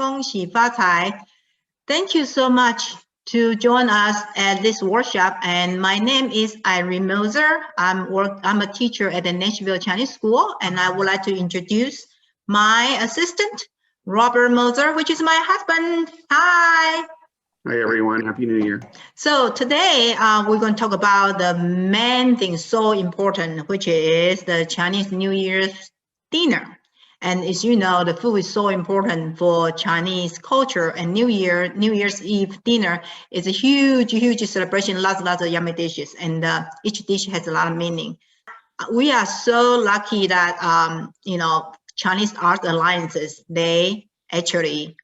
恭喜发财. Thank you so much to join us at this workshop. And my name is Irene Moser. I'm a teacher at the Nashville Chinese School, and I would like to introduce my assistant, Robert Moser, which is my husband. Hi. Hi, everyone. Happy New Year. So today we're going to talk about the main thing so important, which is the Chinese New Year's dinner. And as you know, the food is so important for Chinese culture, and New Year's Eve dinner is a huge, huge celebration, lots of yummy dishes, and each dish has a lot of meaning. We are so lucky that, Chinese Arts Alliances, they actually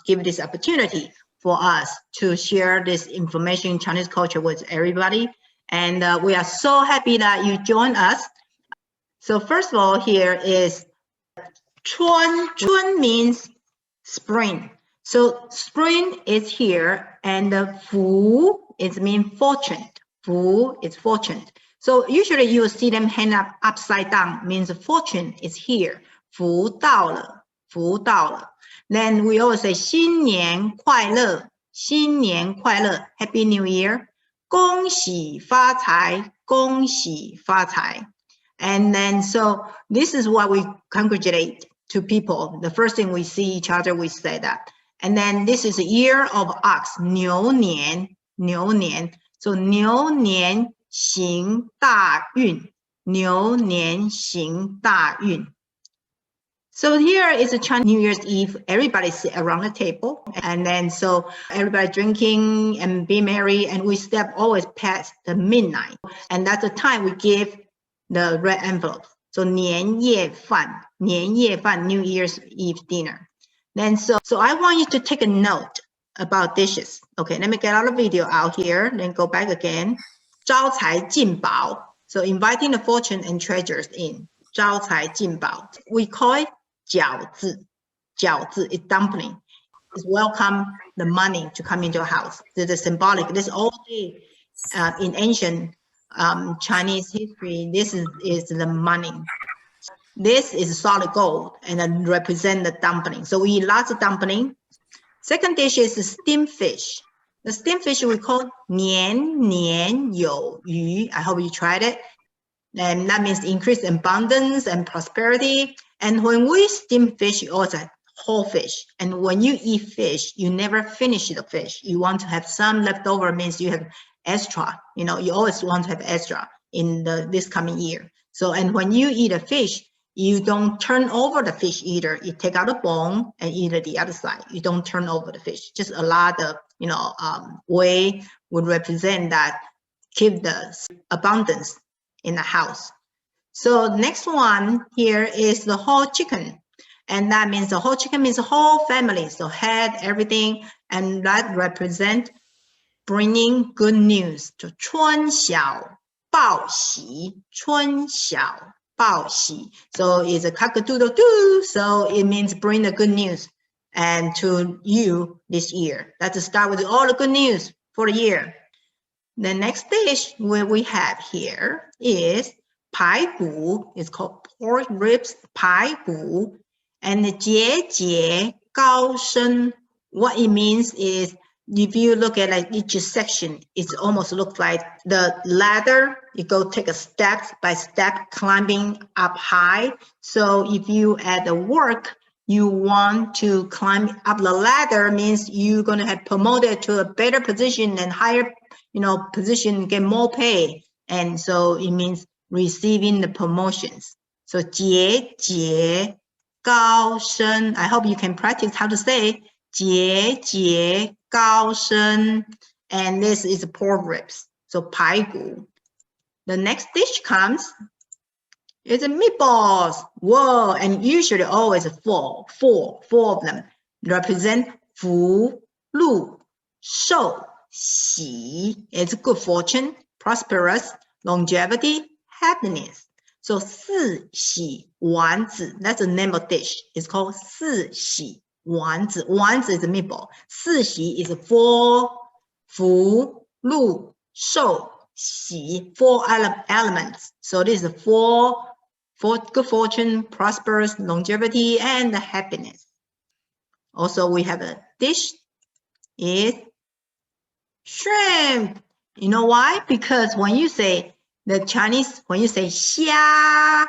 give this opportunity for us to share this information, Chinese culture with everybody. And we are so happy that you joined us. So first of all, here is Chuan. Chuan means spring. So spring is here, and the Fu is mean fortune. Fu is fortune. So usually you will see them hang up upside down, means fortune is here. 福到了，福到了。Then we always say 新年快乐，新年快乐 ，Happy New Year， 恭喜发财，恭喜发财。And then so this is what we congratulate to people. The first thing we see each other, we say that. And then this is a year of ox, 牛年，牛年。So 牛年行大运，牛年行大运。So here is a Chinese New Year's Eve. Everybody sit around the table, and then so everybody drinking and be merry, and we step always past the midnight, and that's the time we give the red envelope. So 年夜饭, New Year's Eve dinner. Then so I want you to take a note about dishes. Okay, let me get out the video out here, then go back again. 招财进宝. So inviting the fortune and treasures in. 招财进宝. We call it 饺子. 饺子 is dumpling. It's welcome the money to come into your house. This is symbolic. This all day in ancient Chinese history, this is the money. This is solid gold and then represent the dumpling. So we eat lots of dumpling. Second dish is steamed fish. The steamed fish we call 年年有余. I hope you tried it. And that means increased abundance and prosperity. And when we steam fish, you also have whole fish. And when you eat fish, you never finish the fish. You want to have some leftover, means you have extra. You always want to have extra in this coming year. So, and when you eat a fish, you don't turn over the fish either. You take out the bone and eat it the other side. You don't turn over the fish. Just a lot of, way would represent that, keep the abundance in the house. So next one here is the whole chicken. And that means the whole chicken means the whole family. So head, everything, and that represent bringing good news. 春晓报喜, 春晓报喜. So it's a cock-a-doodle-doo. So it means bring the good news and to you this year. That's to start with all the good news for the year. The next dish where we have here is 排骨. It's called pork ribs, 排骨. And the 节节高升. What it means is, if you look at like each section, it almost looks like the ladder. You go take a step by step climbing up high. So if you at the work, you want to climb up the ladder, means you're going to have promoted to a better position and higher, position, get more pay. And so it means receiving the promotions. So 节节高升. I hope you can practice how to say 节节高升. And this is pork ribs. So 排骨. The next dish comes is a meatballs. Whoa, and usually always four of them represent 福禄寿喜. It's good fortune, prosperous, longevity, happiness. So 四喜丸子, that's the name of dish. It's called 四喜丸子. 丸子 is a meatball. 四喜 is 4, 福禄寿喜, 4 elements. So this is 4 for good fortune, prosperous, longevity, and happiness. Also, we have a dish is shrimp. You know why? Because when you say the Chinese, when you say xia,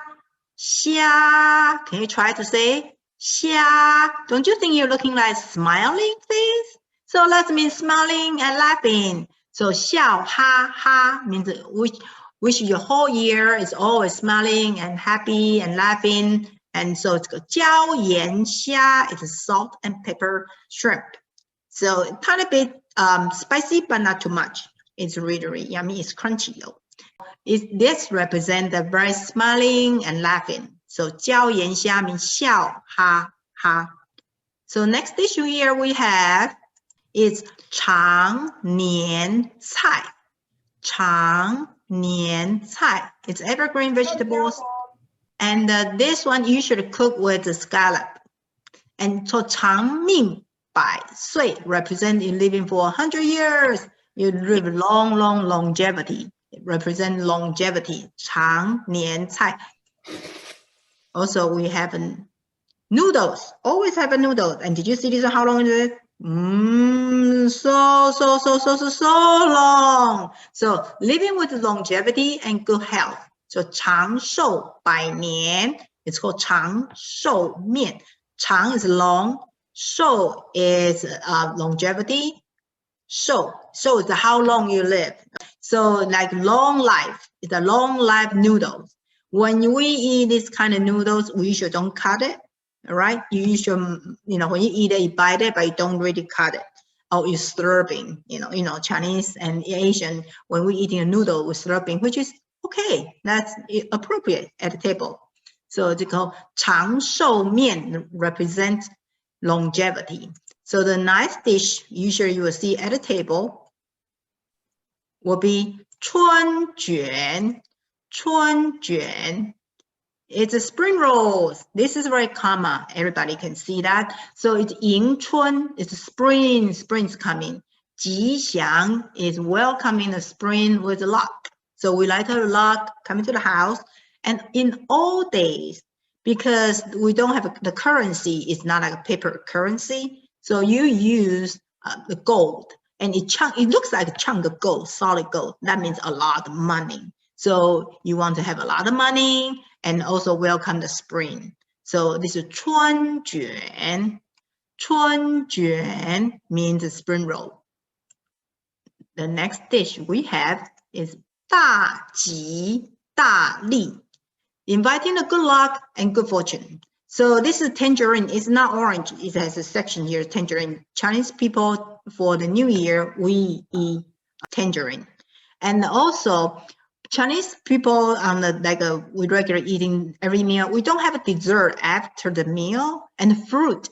xia, can you try to say xia? Don't you think you're looking like smiling face? So that means smiling and laughing. So xiao ha ha means which your whole year is always smiling and happy and laughing. And so it's jiao yan xia, it's salt and pepper shrimp. So a tiny bit spicy, but not too much. It's really, really yummy. It's crunchy though. This represents the very smiling and laughing. So jiao yan xia means xiao ha ha. So next dish here we have is chang nian cai. Chang nian cai. It's evergreen vegetables. And this one you should cook with the scallop. And so chang ming bai sui represent you living for 100 years. You live long longevity. It represents longevity. Chang nian cai. Also, we have noodles. Always have a noodle. And did you see this one? How long is it? So long. So living with longevity and good health. So 长寿百年. It's called 长寿面. 长 is long. 寿 is longevity. 寿 is how long you live. So like long life. It's a long life noodles. When we eat this kind of noodles, we usually don't cut it. All right, you should, when you eat it, you bite it, but you don't really cut it. Or you're slurping, Chinese and Asian, when we're eating a noodle, we're slurping, which is okay. That's appropriate at the table. So it's called 长寿面 represents longevity. So the nice dish usually you will see at the table will be 春卷. 春卷. It's a spring rolls. This is very common. Everybody can see that. So it's 迎春. It's spring. Spring's coming. 吉祥 is welcoming the spring with luck. So we like our luck coming to the house. And in old days, because we don't have the currency, it's not like a paper currency. So you use the gold, and it looks like a chunk of gold, solid gold. That means a lot of money. So you want to have a lot of money and also welcome the spring. So this is 春卷. 春卷 means a spring roll. The next dish we have is 大吉大利, inviting the good luck and good fortune. So this is tangerine. It's not orange. It has a section here, tangerine. Chinese people, for the new year, we eat tangerine. And also, Chinese people, we regularly eating every meal, we don't have a dessert after the meal, and fruit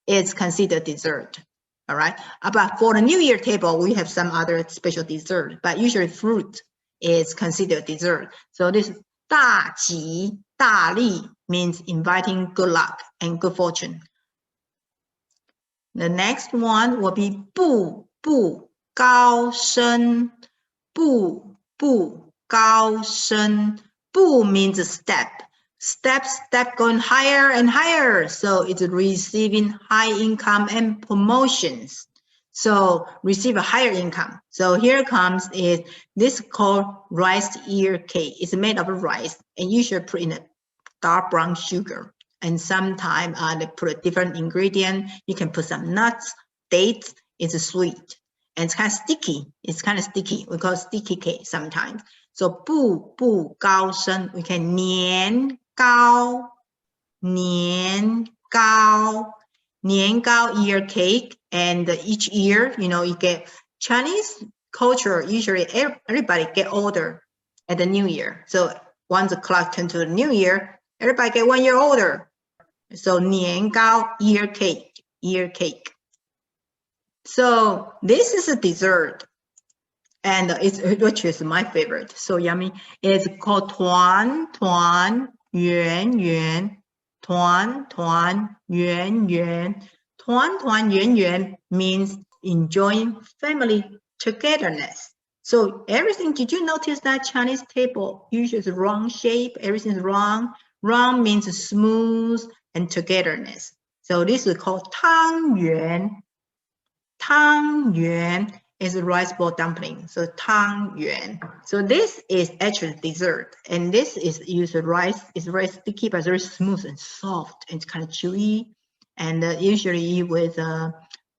is considered dessert. All right. But for the New Year table, we have some other special dessert, but usually fruit is considered dessert. So this 大吉大利 means inviting good luck and good fortune. The next one will be 步步高升. 步步高升. 步 means a step. Step going higher and higher. So it's receiving high income and promotions. So receive a higher income. So here comes this called rice ear cake. It's made of rice, and you should put in a dark brown sugar. And sometimes they put a different ingredient. You can put some nuts, dates. It's sweet. And it's kind of sticky. We call it sticky cake sometimes. So 步步高升, we can 年糕年糕 ear cake. And each year, you get Chinese culture, usually everybody get older at the New Year. So once the clock turns to the New Year, everybody get 1 year older. So 年糕 ear cake. So this is a dessert, and which is my favorite. So yummy. It's called 团团圆圆. 团团圆圆. 团团圆圆 means enjoying family togetherness. So everything, did you notice that Chinese table usually is wrong shape? Everything's wrong. Wrong means smooth and togetherness. So this is called tangyuan. Tangyuan is a rice ball dumpling. So tangyuan. So this is actually dessert, and this is used rice. It's very sticky but very smooth and soft. And it's kind of chewy, and usually eat with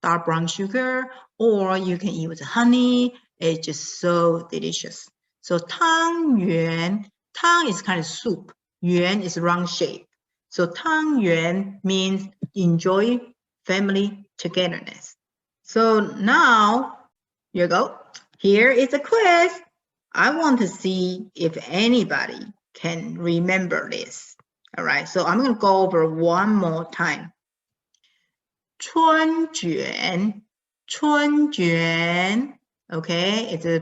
dark brown sugar, or you can eat with honey. It's just so delicious. So tangyuan, tang is kind of soup. Yuan is round shape. So tangyuan means enjoy family togetherness. So now you go. Here is a quiz. I want to see if anybody can remember this. All right, so I'm going to go over one more time. 春卷, 春卷. Okay, it's a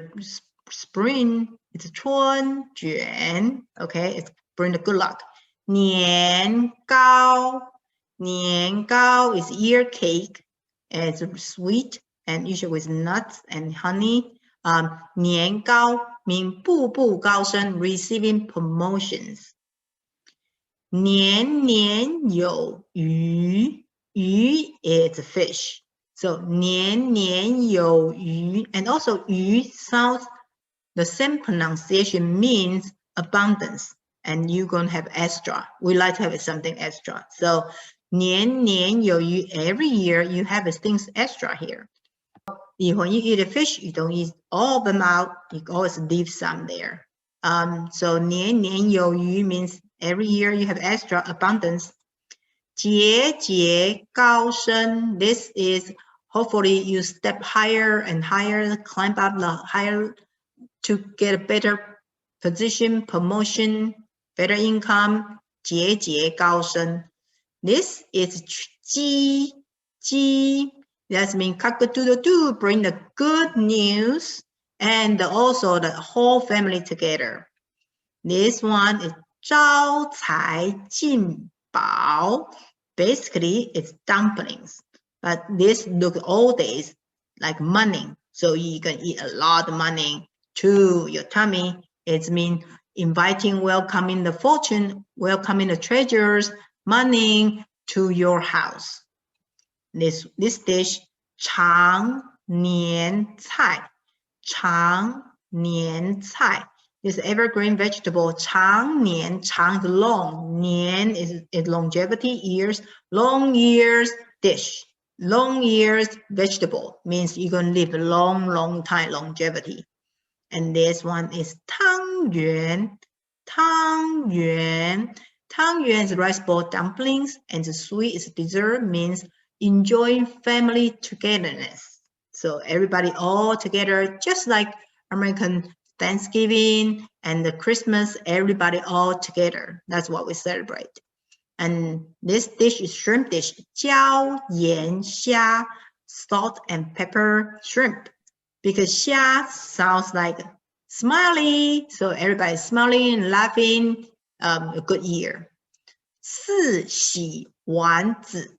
spring. It's 春卷. Okay, it's bring the good luck. 年糕, 年糕 is ear cake. It's sweet and usually with nuts and honey. 年糕 means 步步高升, receiving promotions. 年年有余, 鱼 is fish. So 年年有余, and also 鱼 sounds the same pronunciation, means abundance, and you're going to have extra. We like to have something extra. So 年年有余, every year you have things extra here. When you eat a fish, you don't eat all of them out. You always leave some there. So 年年有余 means every year you have extra abundance. 节节高升, this is hopefully you step higher and higher, climb up the higher to get a better position, promotion, better income. 节节高升. This is 鸡, 鸡. That means cock-a-doodle-doo, bring the good news, and also the whole family together. This one is 招财进宝. Basically, it's dumplings, but this look old days like money. So you can eat a lot of money to your tummy. It means inviting, welcoming the fortune, welcoming the treasures, money to your house. This dish, 常年菜, 常年菜. This evergreen vegetable, 常年, 常 is long, 年 is longevity, years, long years dish. Long years vegetable means you're going to live a long, long time, longevity. And this one is 汤圆, 汤圆. 汤圆 is rice ball dumplings, and the sweet is dessert, means enjoying family togetherness. So everybody all together, just like American Thanksgiving and the Christmas, everybody all together. That's what we celebrate. And this dish is shrimp dish, 椒盐虾, salt and pepper shrimp. Because 虾 sounds like smiley, so everybody's smiling and laughing, a good year. 四喜丸子,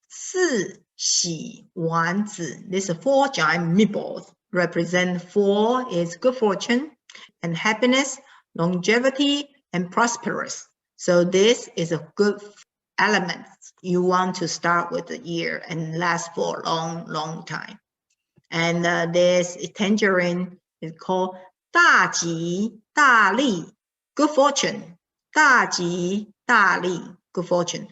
四喜丸子. This is 4 giant meatballs. Represent 4 is good fortune and happiness, longevity, and prosperous. So this is a good element. You want to start with the year and last for a long, long time. And this tangerine is called 大吉大利, good fortune. 大吉大利, good fortune.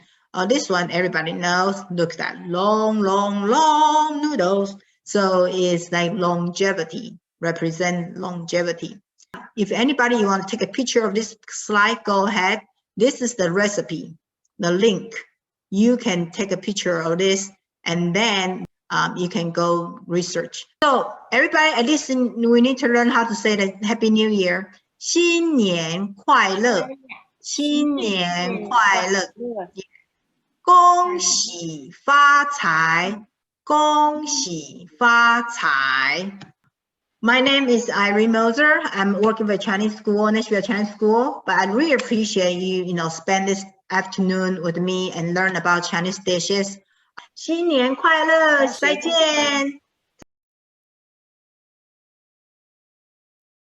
This one everybody knows. Look at that long, long, long noodles. So it's like longevity, represent longevity. If anybody you want to take a picture of this slide, go ahead. This is the recipe, the link. You can take a picture of this, and then you can go research. So everybody, at least we need to learn how to say the Happy New Year. 新年快乐，新年快乐，恭喜发财，恭喜发财。My name is Irene Moser. I'm working for Chinese school, Nashville Chinese School, but I really appreciate you, spend this afternoon with me and learn about Chinese dishes. 新年快乐，再见。